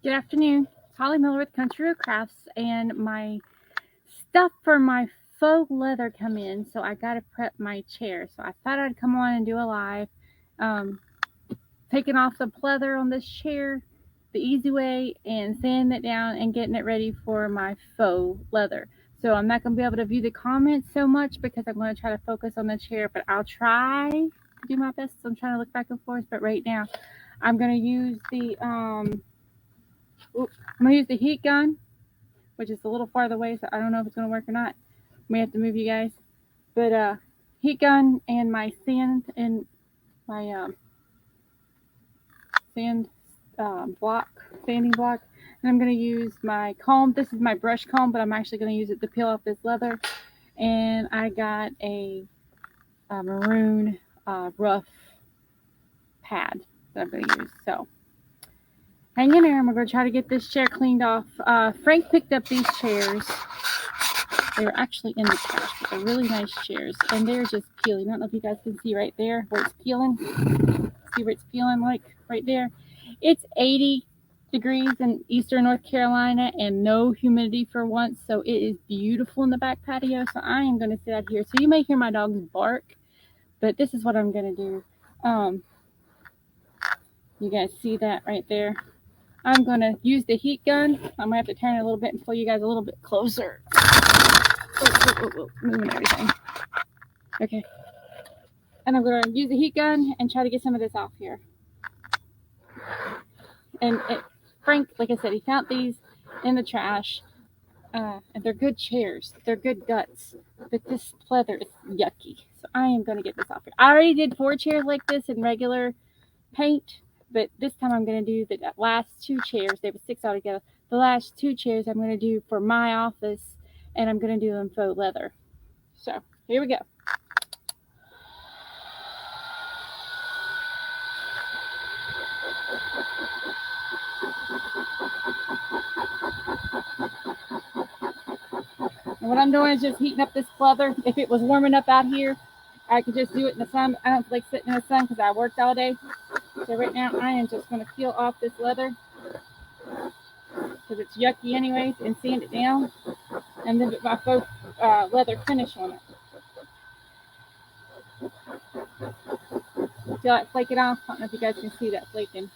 Good afternoon. It's Holly Miller with Country Road Crafts, and my stuff for my faux leather come in, so I got to prep my chair. So I thought I'd come on and do a live, um, taking off the pleather on this chair the easy way and sanding it down and getting it ready for my faux leather. So I'm not going to be able to view the comments so much because I'm going to try to focus on the chair, but I'll try to do my best. So I'm trying to look back and forth, but right now I'm going to use the heat gun, which is a little farther away, so I don't know if it's going to work or not. May have to move you guys. But heat gun and my sand and my sand sanding block. And I'm going to use my comb. This is my brush comb, but I'm actually going to use it to peel off this leather. And I got a maroon rough pad that I'm going to use. So hang in there. I'm going to try to get this chair cleaned off. Frank picked up these chairs. They were actually in the trash, but they're really nice chairs, and they're just peeling. I don't know if you guys can see right there where it's peeling. See where it's peeling, like right there. It's 80 degrees in eastern North Carolina and no humidity for once, so it is beautiful in the back patio. So I am going to sit out here. So you may hear my dogs bark, but this is what I'm going to do. You guys see that right there? I'm going to use the heat gun. I'm going to have to turn it a little bit and pull you guys a little bit closer. Moving everything. Okay. And I'm going to use the heat gun and try to get some of this off here. And Frank, like I said, he found these in the trash. And they're good chairs. They're good guts. But this pleather is yucky. So I am going to get this off here. I already did 4 chairs like this in regular paint. But this time I'm going to do the last 2 chairs. There were 6 altogether. The last 2 chairs I'm going to do for my office. And I'm going to do them faux leather. So here we go. And what I'm doing is just heating up this pleather. If it was warming up out here, I could just do it in the sun. I don't like sitting in the sun because I worked all day. So right now I am just going to peel off this leather because it's yucky anyways and sand it down and then put my faux leather finish on it. Feel like flaking off? I don't know if you guys can see that flaking.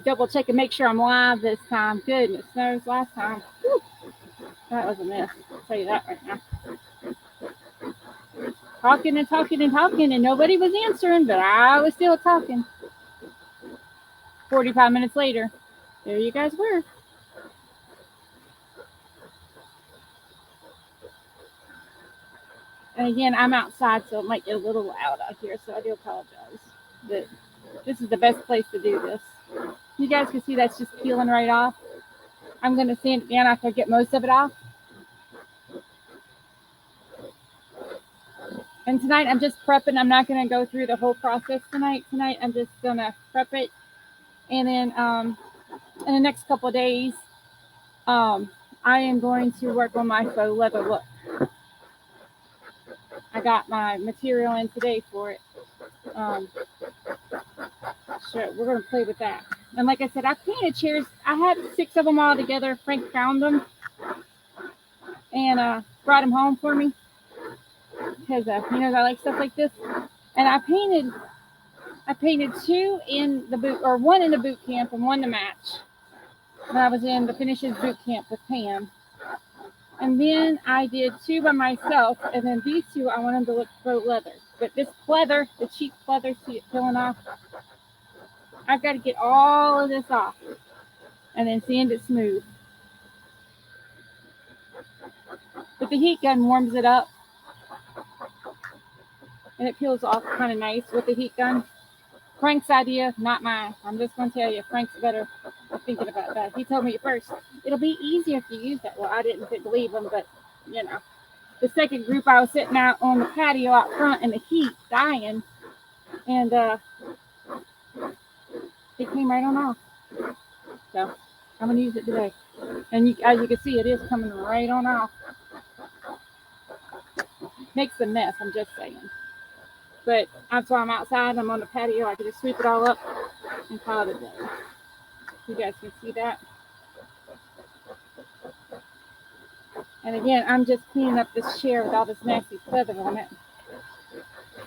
Double check and make sure I'm live this time. Goodness knows last time. Whew, that was a mess. I'll tell you that right now. Talking and talking and talking, and nobody was answering, but I was still talking. 45 minutes later, there you guys were. And again, I'm outside, so it might get a little loud out here, so I do apologize. But this is the best place to do this. You guys can see that's just peeling right off. I'm going to sand it down after I get most of it off. And tonight I'm just prepping. I'm not going to go through the whole process tonight. Tonight I'm just going to prep it. And then in the next couple of days, I am going to work on my faux leather look. I got my material in today for it. So we're going to play with that. And like I said, I painted chairs. I had 6 of them all together. Frank found them and brought them home for me because he knows I like stuff like this. And I painted 2 in the boot, or 1 in the boot camp and 1 to match when I was in the finishes boot camp with Pam. And then I did 2 by myself, and then these 2 I want them to look faux leather. But this pleather, the cheap pleather, see it peeling off? I've got to get all of this off and then sand it smooth. But the heat gun warms it up, and it peels off kind of nice with the heat gun. Frank's idea, not mine. I'm just going to tell you, Frank's better at thinking about that. He told me at first, it'll be easier if you use that. Well, I didn't believe him, but, you know. The second group, I was sitting out on the patio out front in the heat, dying, and it came right on off. So I'm going to use it today. And as you can see, it is coming right on off. Makes a mess, I'm just saying. But that's why I'm outside. I'm on the patio. I can just sweep it all up and call it a day. You guys can see that. And again, I'm just cleaning up this chair with all this nasty feather on it.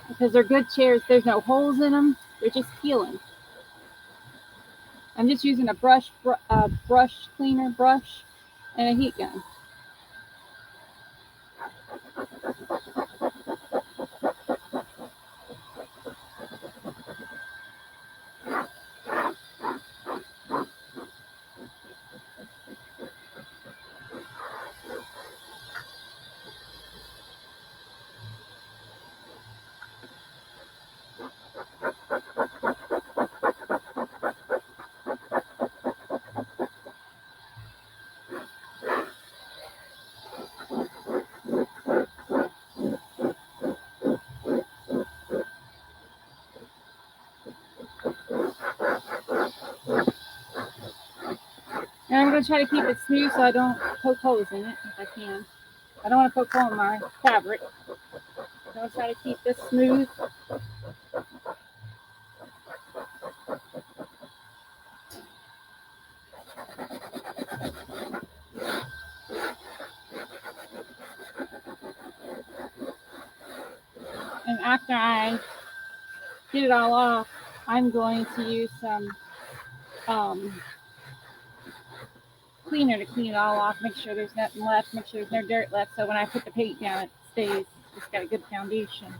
Because they're good chairs. There's no holes in them. They're just peeling. I'm just using a brush cleaner brush and a heat gun. And I'm going to try to keep it smooth so I don't poke holes in it if I can. I don't want to poke hole in my fabric. I'm going to try to keep this smooth. And after I get it all off, I'm going to use some cleaner to clean it all off, make sure there's nothing left, make sure there's no dirt left, so when I put the paint down, it stays. It's got a good foundation.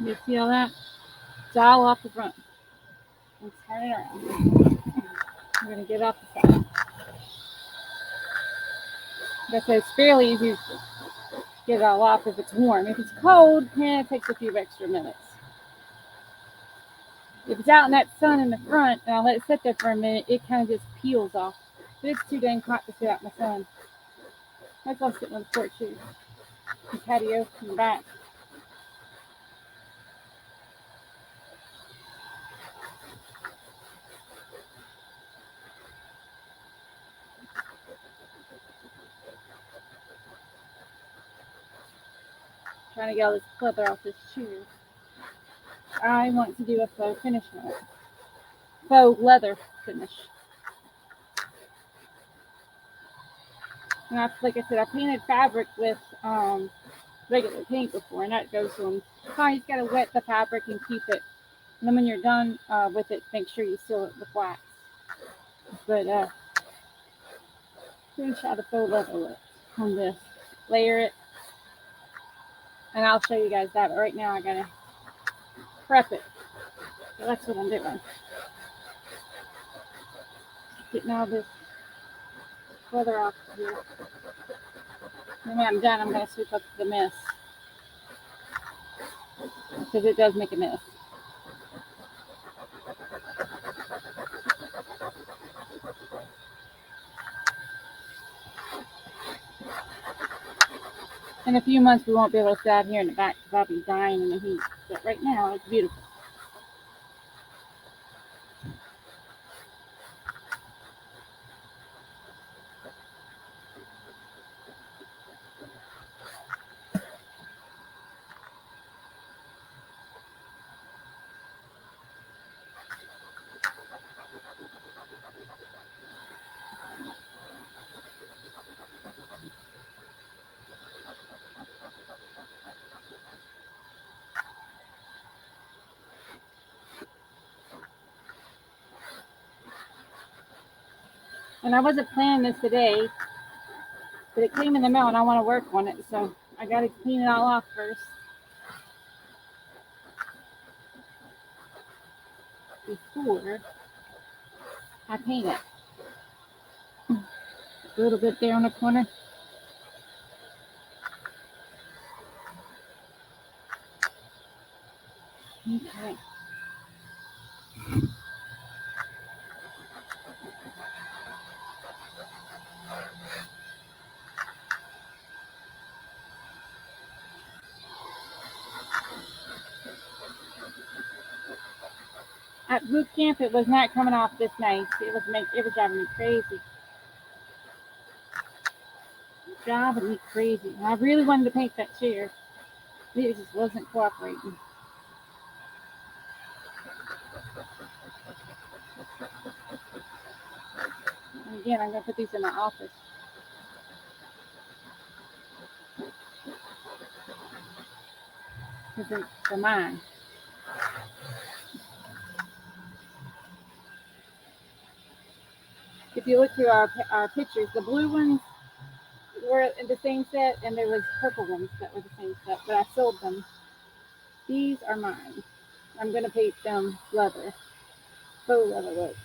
You see all that? It's all off the front. Let's turn it around. I'm going to get off the side. Like I said, it's fairly easy to get it all off if it's warm. If it's cold, it takes a few extra minutes. If it's out in that sun in the front and I let it sit there for a minute, it kind of just peels off. But it's too dang hot to sit out in the sun. That's why I'm sitting on the porch here. The patio in the back. Trying to get all this leather off this chair. I want to do a faux finish on it. Faux leather finish. And like I said, I painted fabric with regular paint before, and that goes on. You just gotta wet the fabric and keep it. And then when you're done with it, make sure you seal it with wax. But finish out the faux leather on this. Layer it. And I'll show you guys that. But right now I gotta prep it. So that's what I'm doing. Getting all this leather off here. And when I'm done, I'm gonna sweep up the mess. Because it does make a mess. In a few months, we won't be able to sit out here in the back because I'll be dying in the heat. But right now, it's beautiful. And I wasn't planning this today, but it came in the mail and I want to work on it, so I got to clean it all off first before I paint it. A little bit there on the corner. Okay. At boot camp, it was not coming off this nice. It was driving me crazy. Driving me crazy. And I really wanted to paint that chair. It just wasn't cooperating. And again, I'm going to put these in my office. Because they're mine. If you look through our pictures, the blue ones were in the same set, and there was purple ones that were the same set, but I sold them. These are mine. I'm going to paint them leather. Faux leather look.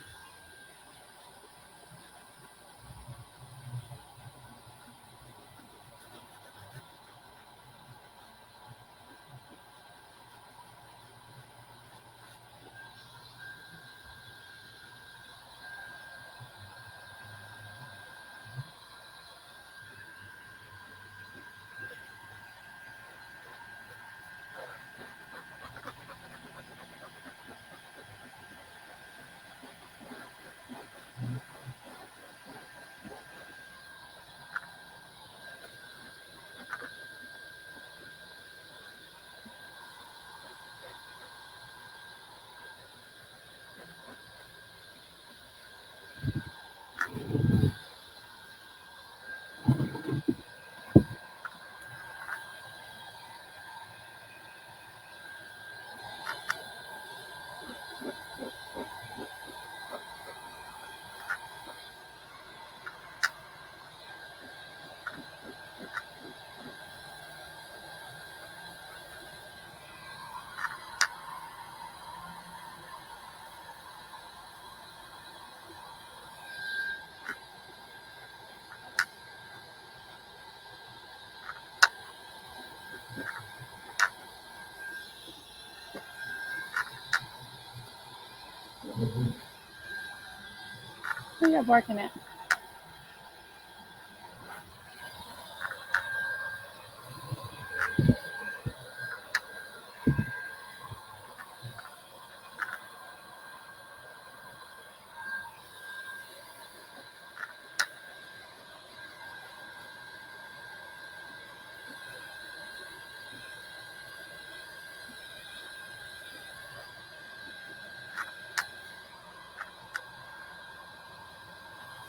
Who you barking at?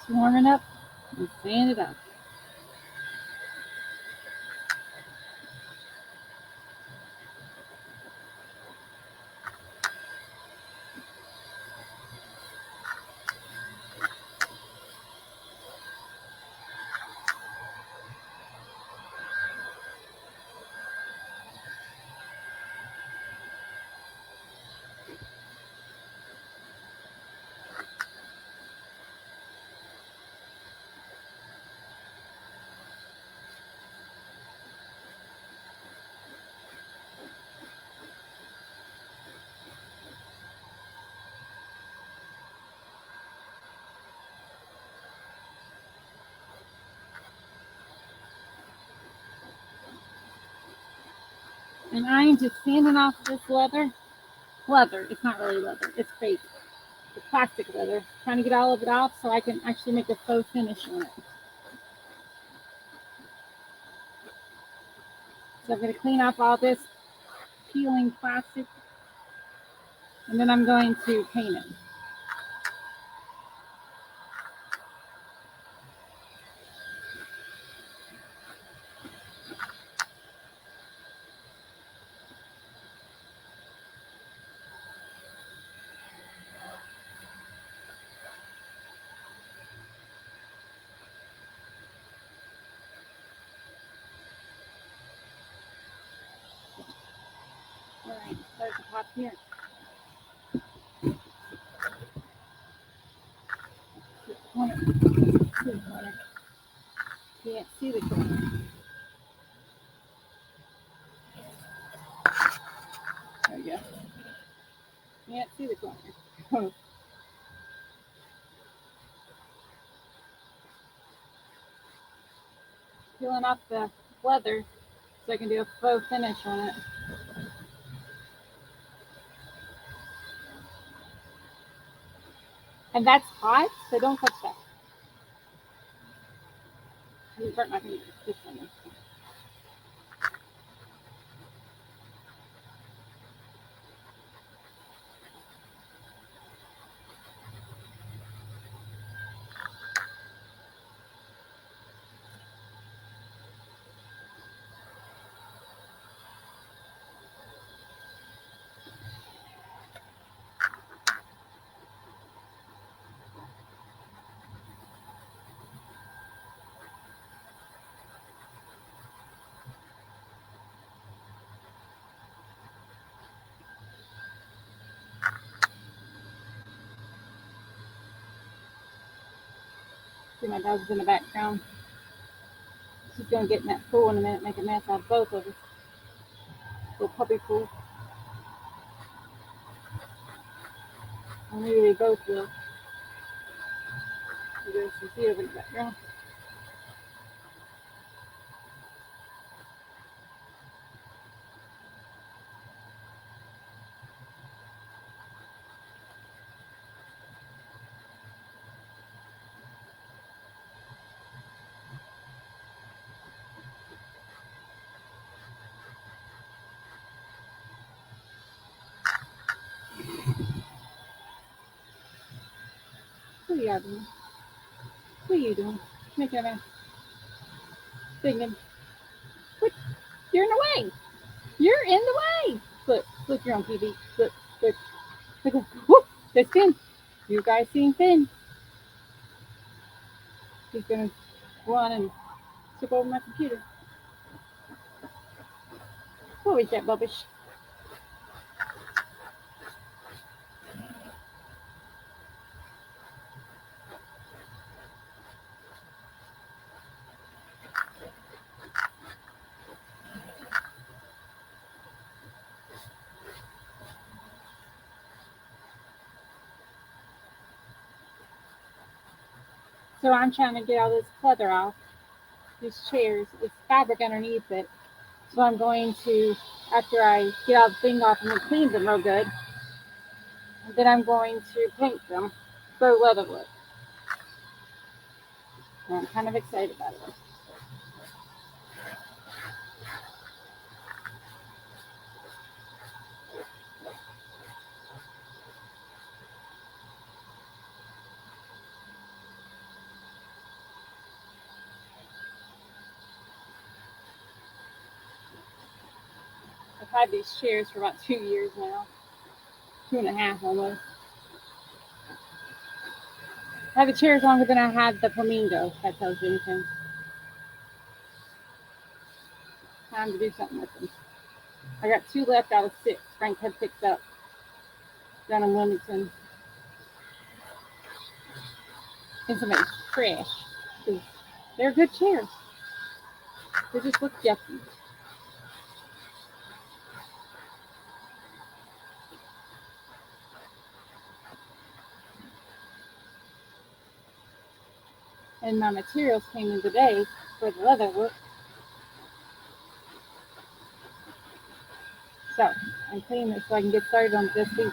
It's warming up and sand it up. And I am just sanding off this leather. Leather. It's not really leather. It's fake. It's plastic leather. Trying to get all of it off so I can actually make a faux finish on it. So I'm going to clean off all this peeling plastic. And then I'm going to paint it. start the top here. Corner. See the corner. Can't see the corner. There we go. Can't see the corner. Peeling off the leather so I can do a faux finish on it. And that's hot, so don't touch that. You burnt my fingers. This one. See, my dog's in the background. She's going to get in that pool in a minute, make a mess out of both of us. Little puppy pool. Or maybe they both will. There's some sea over in the background. What are you doing? What are you doing? Make a mess. Thinking, what? You're in the way. You're in the way. Look, you're on TV. Look. Whoop, there's Finn. You guys seen Finn? He's gonna run and tip over my computer. What was that, Bubbish? So I'm trying to get all this clutter off. These chairs, it's fabric underneath it. So I'm going to, after I get all the thing off and clean them real good, then I'm going to paint them faux leather look. And I'm kind of excited about it. I've had these chairs for about 2 years now. 2.5 almost. I have the chairs longer than I had the flamingo, if that tells you anything. Time to do something with them. I got 2 left out of 6 Frank had picked up down in Wilmington. And somebody's trash. They're good chairs. They just look yucky. And my materials came in today for the leather look. So I'm cleaning this so I can get started on this week.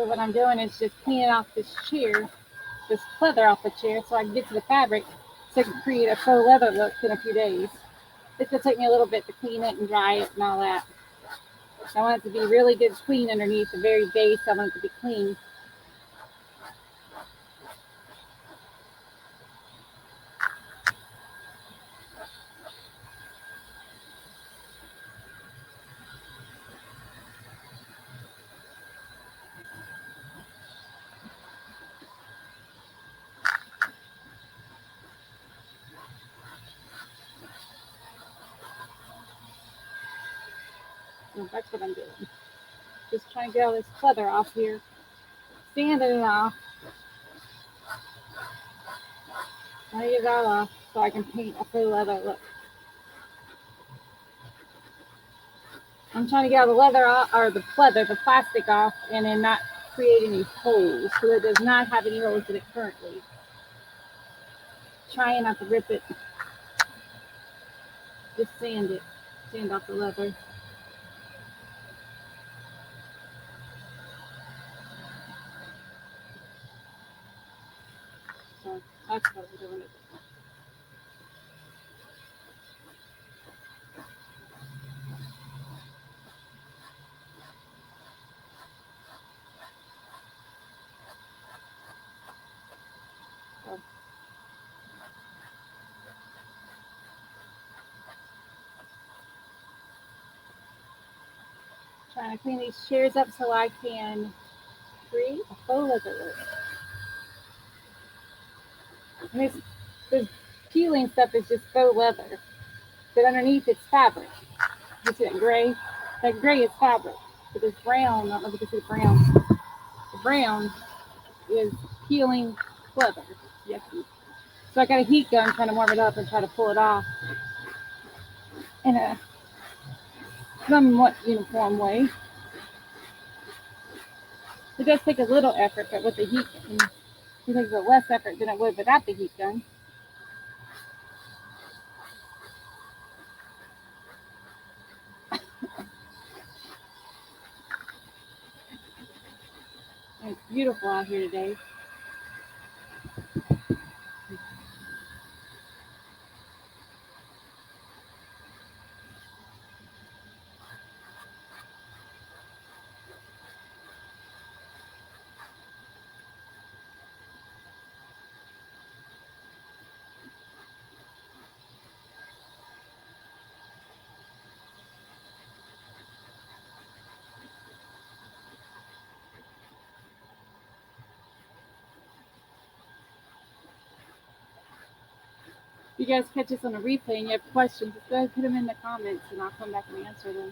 So what I'm doing is just cleaning off this chair, this leather off the chair, so I can get to the fabric so I can create a faux leather look in a few days. It's going to take me a little bit to clean it and dry it and all that. I want it to be really good clean underneath the very base. I want it to be clean. So that's what I'm doing. Just trying to get all this leather off here. Sanding it off. I get it all off so I can paint a faux leather look. I'm trying to get all the leather off, or the plastic off, and then not create any holes. So it does not have any holes in it currently. Trying not to rip it. Just sand it. Sand off the leather. So that's what we're doing. Trying to clean these chairs up so I can create a faux leather look. And this peeling stuff is just faux leather, but underneath it's fabric. You see that gray? That gray is fabric. But this brown, I don't know if you can see the brown. The brown is peeling leather. Yucky. So I got a heat gun trying to warm it up and try to pull it off in a somewhat uniform way. It does take a little effort, but with the heat gun, it takes a less effort than it would without the heat gun. And it's beautiful out here today. If you guys catch this on a replay and you have questions, just go ahead and put them in the comments and I'll come back and answer them.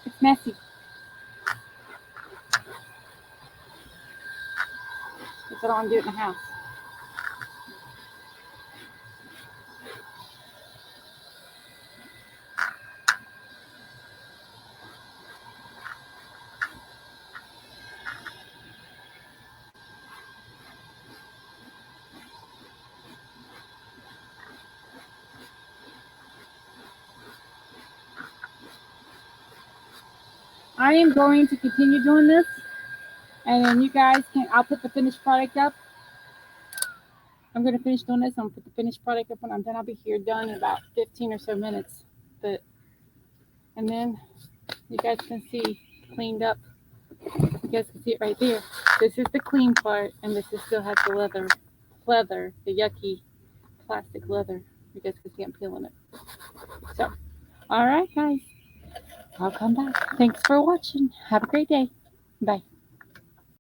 It's messy. That's what I want to do in the house. I am going to continue doing this, and then you guys I'll put the finished product up. I'm going to finish doing this. I'm going to put the finished product up when I'm done. I'll be here done in about 15 or so minutes. And then you guys can see cleaned up. You guys can see it right there. This is the clean part, and this still has the leather, the yucky plastic leather. You guys can see I'm peeling it. So, all right, guys. I'll come back. Thanks for watching. Have a great day. Bye.